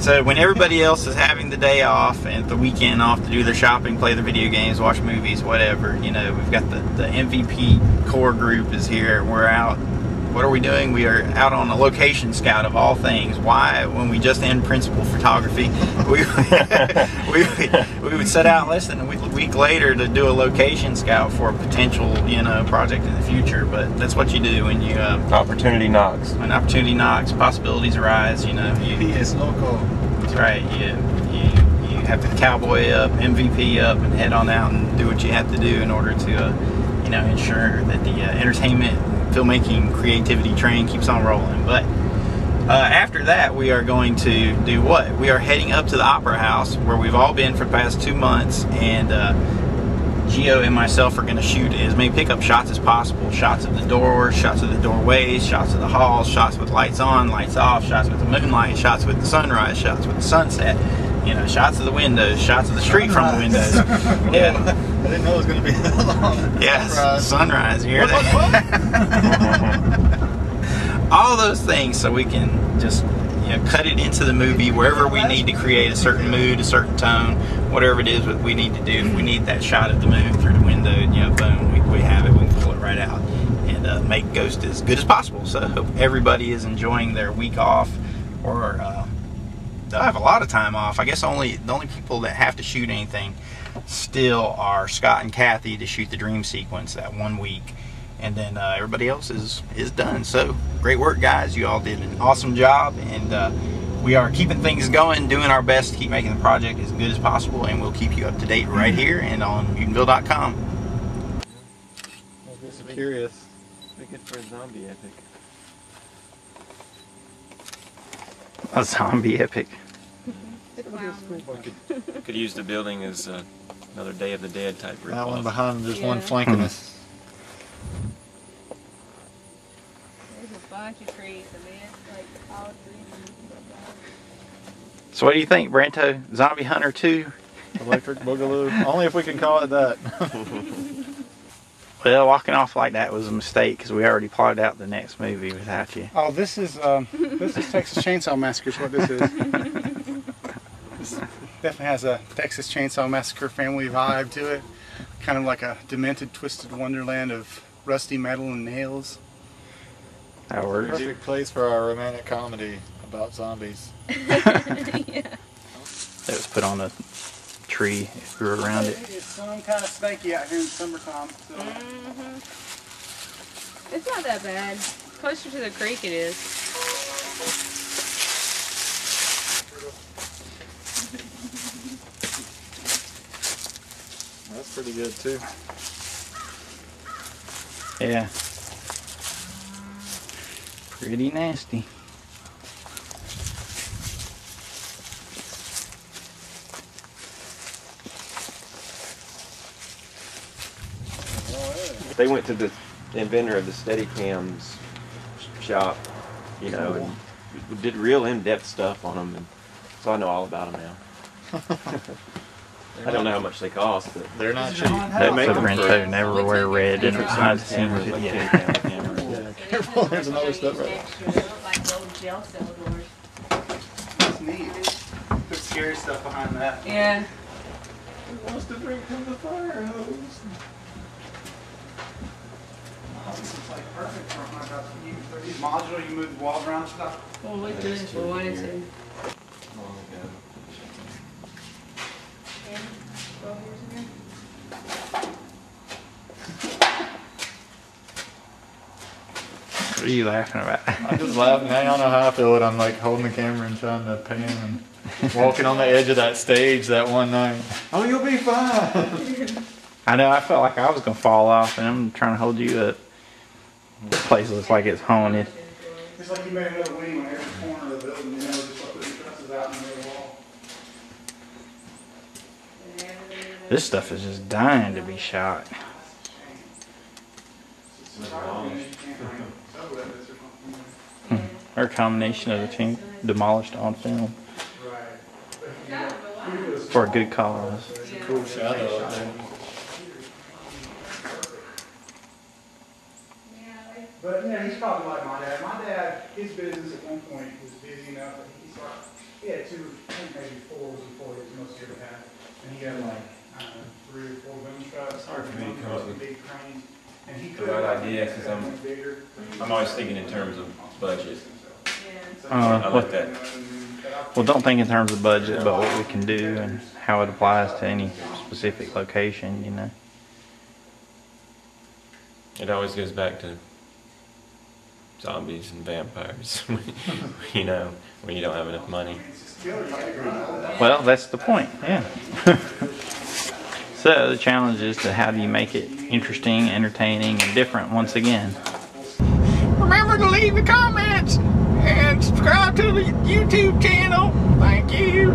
So when everybody else is having the day off and the weekend off to do their shopping, play their video games, watch movies, whatever, you know, we've got the MVP core group is here. We're out. What are we doing? We are out on a location scout of all things. Why? When we just end principal photography, we would set out less than a week later to do a location scout for a potential, you know, project in the future. But that's what you do when you opportunity knocks. When opportunity knocks, possibilities arise. You know, PS local. That's right. You have to cowboy up, MVP up, and head on out and do what you have to do in order to, you know, ensure that the entertainment, filmmaking, creativity train keeps on rolling. But after that, we are going to do what? We are heading up to the Opera House, where we've all been for the past 2 months, and Gio and myself are going to shoot as many pickup shots as possible. Shots of the doors, shots of the doorways, shots of the halls, shots with lights on, lights off, shots with the moonlight, shots with the sunrise, shots with the sunset, you know, shots of the windows, shots of the street from the windows. Yeah. I didn't know it was going to be that long. Yes, sunrise. You hear that? All those things, so we can just, you know, cut it into the movie wherever we need to create a certain mood, a certain tone, whatever it is that we need to do. If we need that shot of the moon through the window, you know, boom, we have it. We can pull it right out and make G.H.O.S.T as good as possible. So I hope everybody is enjoying their week off, or they'll have a lot of time off. I guess the only people that have to shoot anything still are Scott and Kathy to shoot the dream sequence that 1 week, and then everybody else is done. So great work, guys. You all did an awesome job, and we are keeping things going, doing our best to keep making the project as good as possible, and we'll keep you up to date right here and on Mutantville.com. I'm just curious. Make it for a zombie epic. A zombie epic. Could use the building as another Day of the Dead type ripoff. That one behind, there's one flanking us. There's a bunch of trees, man. Like all trees. So what do you think, Branto? Zombie Hunter 2? Electric Boogaloo. Only if we can call it that. Well, walking off like that was a mistake, because we already plotted out the next movie without you. Oh, this is Texas Chainsaw Massacre is what this is. This definitely has a Texas Chainsaw Massacre family vibe to it. Kind of like a demented, twisted wonderland of rusty metal and nails. That works. Perfect place for our romantic comedy about zombies. Yeah. That was put on a tree, it grew around it. It's some kind of snaky out here in the summertime. So. It's not that bad. Closer to the creek it is. That's pretty good too. Yeah. Pretty nasty. They went to the inventor of the Steadicam's shop, you know, and did real in-depth stuff on them, and so I know all about them now. I don't know how much they cost, but they're not cheap. They make them for never wear red. Different kinds of cameras. Yeah. Careful, there's another step right. Like old jail cell doors. That's neat. There's scary stuff behind that. Yeah. Who wants to drink from the fire hose? Oh, this is like perfect for my house. Are these modular? You move the walls around and stuff? Well, we could if we wanted to. What are you laughing about? I'm just laughing. I don't know how I feel when I'm like holding the camera and trying to pan and walking on the edge of that stage that one night. Oh, you'll be fine. I know, I felt like I was going to fall off, and I'm trying to hold you up. This place looks like it's haunted. It's like you made another wing on every corner of the building, you know, just like putting trusses out in the middle of the wall. This stuff is just dying to be shot. Or a combination of the two demolished on film. For a good cause. It's a cool shadow up there. But yeah, he's probably like my dad. My dad, his business at one point was busy enough that he had two, I think maybe 4 employees most of the time. And he had like, I don't know, 3 or 4 boom trucks. It's hard for me to come up with big cranes. And he the right idea since I'm always thinking in terms of budget. I like that. Well, don't think in terms of budget, but what we can do and how it applies to any specific location, you know. It always goes back to zombies and vampires, you know, when you don't have enough money. Well, that's the point, yeah. So the challenge is to how do you make it interesting, entertaining, and different once again. Remember to leave the comments and subscribe to the YouTube channel. Thank you.